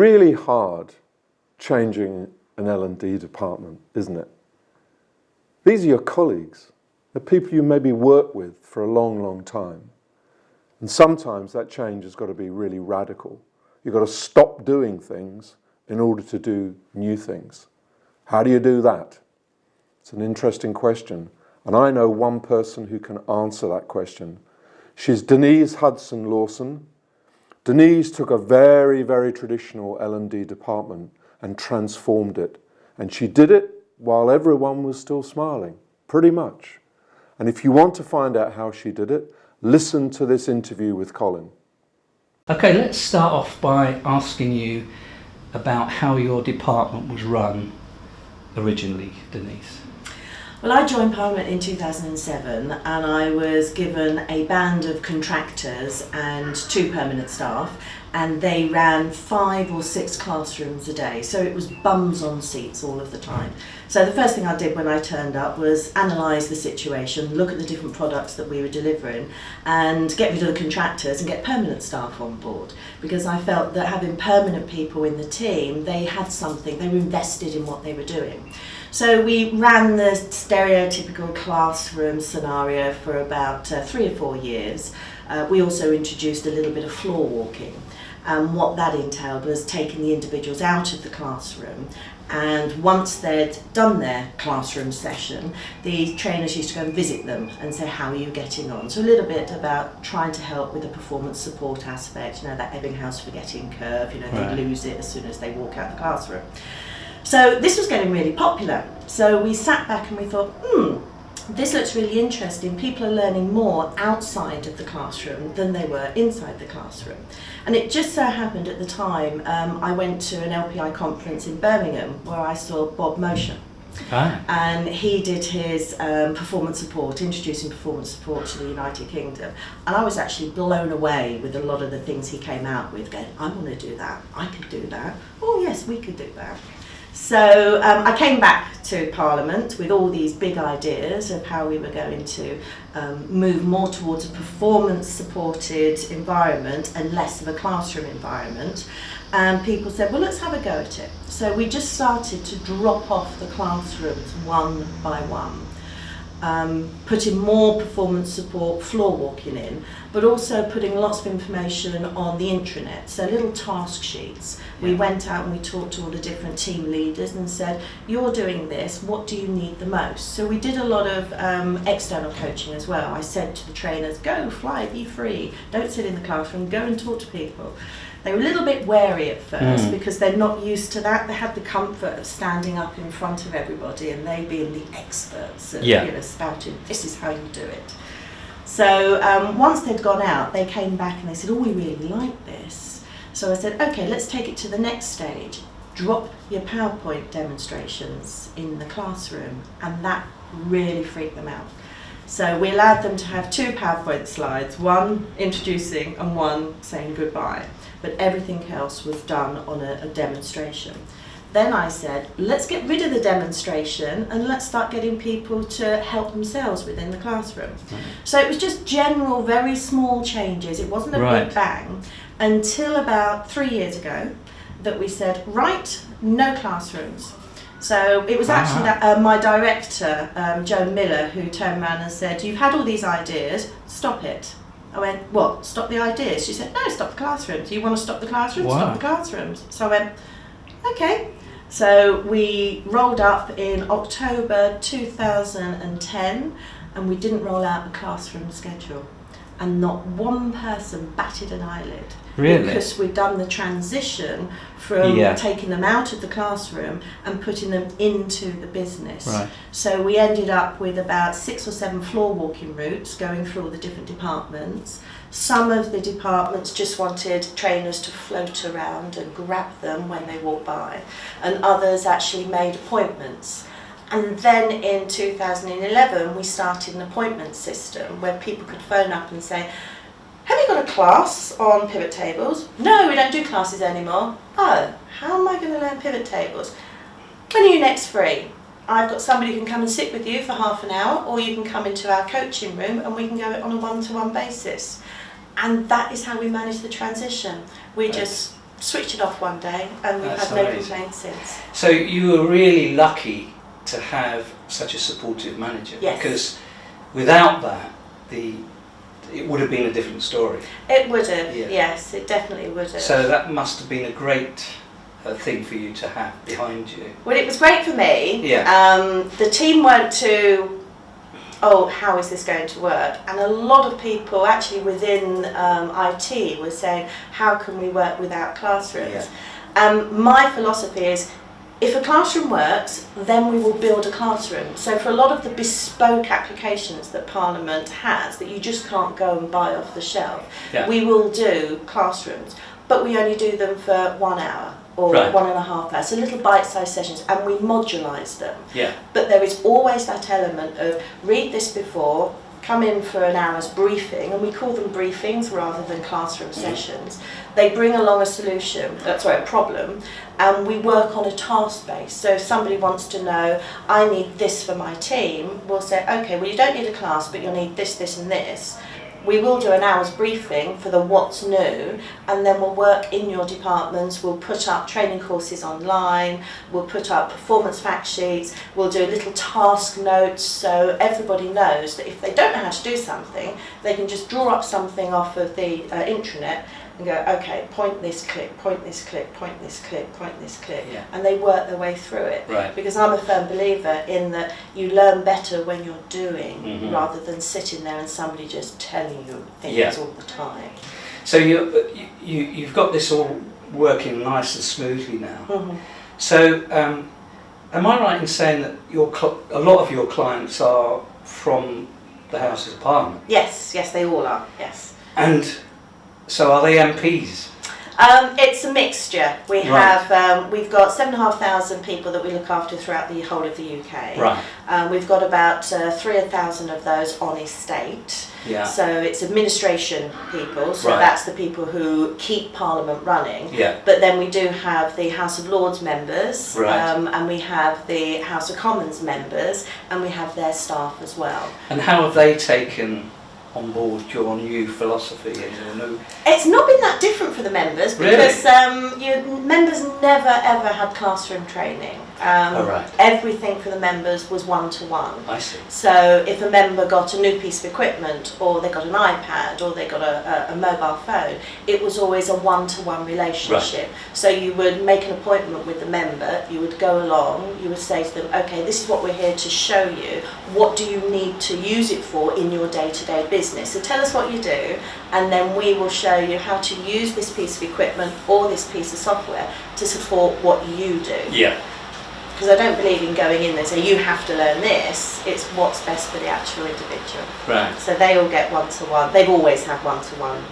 really hard changing an L&D department, isn't it? These are your colleagues, the people you maybe work with for a long, long time. And sometimes that change has got to be really radical. You've got to stop doing things in order to do new things. How do you do that? It's an interesting question. And I know one person who can answer that question. She's Denise Hudson Lawson. Denise took a very, very traditional L&D department and transformed it. And she did it while everyone was still smiling, pretty much. And if you want to find out how she did it, listen to this interview with Colin. Okay, let's start off by asking you about how your department was run originally, Denise. Well, I joined Parliament in 2007 and I was given a band of contractors and 2 permanent staff, and they ran 5 or 6 classrooms a day, so it was bums on seats all of the time. So the first thing I did when I turned up was analyse the situation, look at the different products that we were delivering and get rid of the contractors and get permanent staff on board, because I felt that having permanent people in the team, they had something, they were invested in what they were doing. So we ran the stereotypical classroom scenario for about 3 or 4 years. We also introduced a little bit of floor walking. What that entailed was taking the individuals out of the classroom, and once they'd done their classroom session, the trainers used to go and visit them and say, how are you getting on? So a little bit about trying to help with the performance support aspect, that Ebbinghaus forgetting curve, they lose it as soon as they walk out the classroom. So this was getting really popular. So we sat back and we thought, this looks really interesting. People are learning more outside of the classroom than they were inside the classroom. And it just so happened at the time, I went to an LPI conference in Birmingham where I saw Bob Motion. And he did his performance support, introducing performance support to the United Kingdom. And I was actually blown away with a lot of the things he came out with, going, I want to do that, I could do that. Oh yes, we could do that. So I came back to Parliament with all these big ideas of how we were going to move more towards a performance-supported environment and less of a classroom environment. And people said, well, let's have a go at it. So we just started to drop off the classrooms one by one. Putting more performance support, floor walking in, but also putting lots of information on the intranet, so little task sheets. We went out and we talked to all the different team leaders and said, you're doing this, what do you need the most? So we did a lot of external coaching as well. I said to the trainers, go, fly, be free, don't sit in the classroom, go and talk to people. They were a little bit wary at first because they're not used to that. They had the comfort of standing up in front of everybody and they being the experts and spouting, this is how you do it. So once they'd gone out, they came back and they said, oh, we really like this. So I said, okay, let's take it to the next stage. Drop your PowerPoint demonstrations in the classroom. And that really freaked them out. So we allowed them to have 2 PowerPoint slides, one introducing and one saying goodbye. But everything else was done on a demonstration. Then I said, let's get rid of the demonstration and let's start getting people to help themselves within the classroom. So it was just general, very small changes. It wasn't a big bang until about 3 years ago that we said, right, no classrooms. So it was actually that, my director, Joe Miller, who turned around and said, you've had all these ideas, stop it. I went, what, stop the ideas? She said, no, stop the classrooms. You want to stop the classrooms? Stop the classrooms. So I went, okay. So we rolled up in October 2010 and we didn't roll out a classroom schedule. And not one person batted an eyelid. Really? Because we'd done the transition from taking them out of the classroom and putting them into the business. Right. So we ended up with about 6 or 7 floor walking routes going through all the different departments. Some of the departments just wanted trainers to float around and grab them when they walked by, and others actually made appointments. And then in 2011 we started an appointment system where people could phone up and say, have you got a class on pivot tables? No, we don't do classes anymore. Oh, how am I going to learn pivot tables? When are you next free? I've got somebody who can come and sit with you for half an hour, or you can come into our coaching room and we can go on a one-to-one basis. And that is how we manage the transition. We just switched it off one day, and we've That's had no amazing. complaints since. So you were really lucky to have such a supportive manager. Yes. Because without that, it would have been a different story. It would have, Yeah. yes, it definitely would have. So that must have been a great thing for you to have behind you. Well, it was great for me. Yeah. The team weren't too, oh, how is this going to work? And a lot of people actually within IT were saying, how can we work without classrooms? My philosophy is, if a classroom works, then we will build a classroom. So for a lot of the bespoke applications that Parliament has, that you just can't go and buy off the shelf, Yeah. we will do classrooms, but we only do them for 1 hour or Right. 1.5 hours, so little bite-sized sessions, and we modulise them. Yeah. But there is always that element of read this before, come in for an hour's briefing, and we call them briefings rather than classroom sessions. They bring along a solution, a problem, and we work on a task base. So if somebody wants to know, I need this for my team, we'll say, okay, well you don't need a class, but you'll need this, this and this. We will do an hour's briefing for the what's new, and then we'll work in your departments. We'll put up training courses online, we'll put up performance fact sheets, we'll do little task notes so everybody knows that if they don't know how to do something, they can just draw up something off of the intranet and go, okay, point this click, point this click, point this click, point this click, Yeah. and they work their way through it. Right. Because I'm a firm believer in that you learn better when you're doing Mhm. rather than sitting there and somebody just telling you things Yeah. all the time. So you've got this all working nice and smoothly now. Mhm. So am I right in saying that a lot of your clients are from the Houses of Parliament? Yes, yes, they all are, yes. And so are they MPs? It's a mixture. Right. We've got 7,500 people that we look after throughout the whole of the UK. Right. We've got about 3,000 of those on estate. Yeah. So it's administration people, so Right. that's the people who keep Parliament running. Yeah. But then we do have the House of Lords members, Right. and we have the House of Commons members, and we have their staff as well. And how have they taken on board your new philosophy and your new... It's not been that different for the members Really? because members never ever had classroom training. Oh, right. Everything for the members was one-to-one. I see. So if a member got a new piece of equipment, or they got an iPad, or they got a mobile phone, it was always a one-to-one relationship. So you would make an appointment with the member, you would go along, you would say to them, okay, this is what we're here to show you. What do you need to use it for in your day-to-day business? So tell us what you do, and then we will show you how to use this piece of equipment or this piece of software to support what you do. Yeah. Because I don't believe in going in there and say you have to learn this. It's what's best for the actual individual. Right. So they all get one-to-one. They've always had one-to-one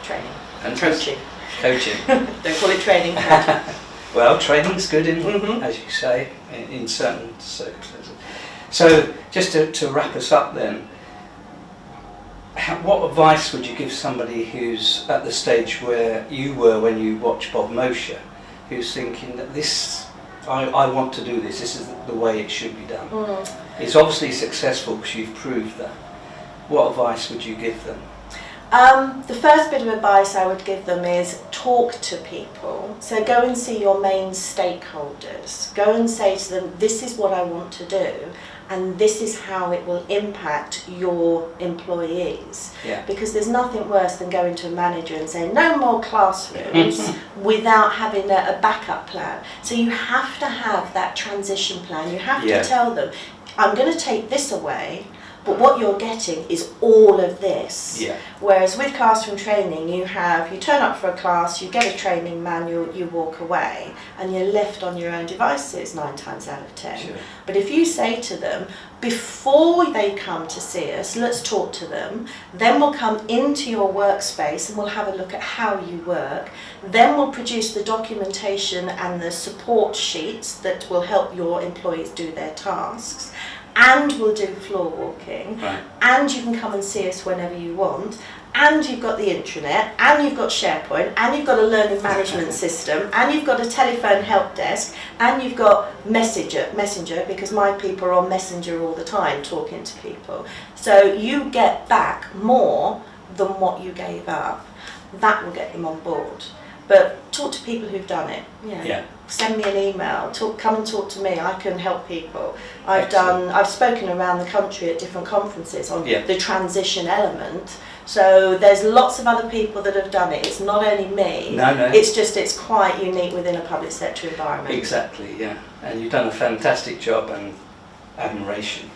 training. Fantastic. Coaching. Coaching. Don't call it training. Coaching. Well, training's good, Mhm. as you say, in certain circumstances. So, just to wrap us up then, what advice would you give somebody who's at the stage where you were when you watched Bob Mosher, who's thinking that I want to do this, this is the way it should be done? Mm. It's obviously successful because you've proved that. What advice would you give them? The first bit of advice I would give them is talk to people. So go and see your main stakeholders. Go and say to them, this is what I want to do, and this is how it will impact your employees. Yeah. Because there's nothing worse than going to a manager and saying, no more classrooms, without having a backup plan. So you have to have that transition plan. You have Yeah. to tell them, I'm going to take this away, but what you're getting is all of this. Yeah. Whereas with classroom training, you turn up for a class, you get a training manual, you walk away, and you're left on your own devices 9 times out of 10. Sure. But if you say to them, before they come to see us, let's talk to them, then we'll come into your workspace and we'll have a look at how you work, then we'll produce the documentation and the support sheets that will help your employees do their tasks, and we'll do floor walking, Right. and you can come and see us whenever you want, and you've got the intranet, and you've got SharePoint, and you've got a learning management system, and you've got a telephone help desk, and you've got Messenger, because my people are on Messenger all the time talking to people. So you get back more than what you gave up. That will get them on board. But talk to people who've done it. Yeah. Send me an email. Come and talk to me. I can help people. Excellent. I've spoken around the country at different conferences on Yeah. the transition element. So there's lots of other people that have done it. It's not only me. No. It's quite unique within a public sector environment. Exactly, yeah. And you've done a fantastic job, and admiration.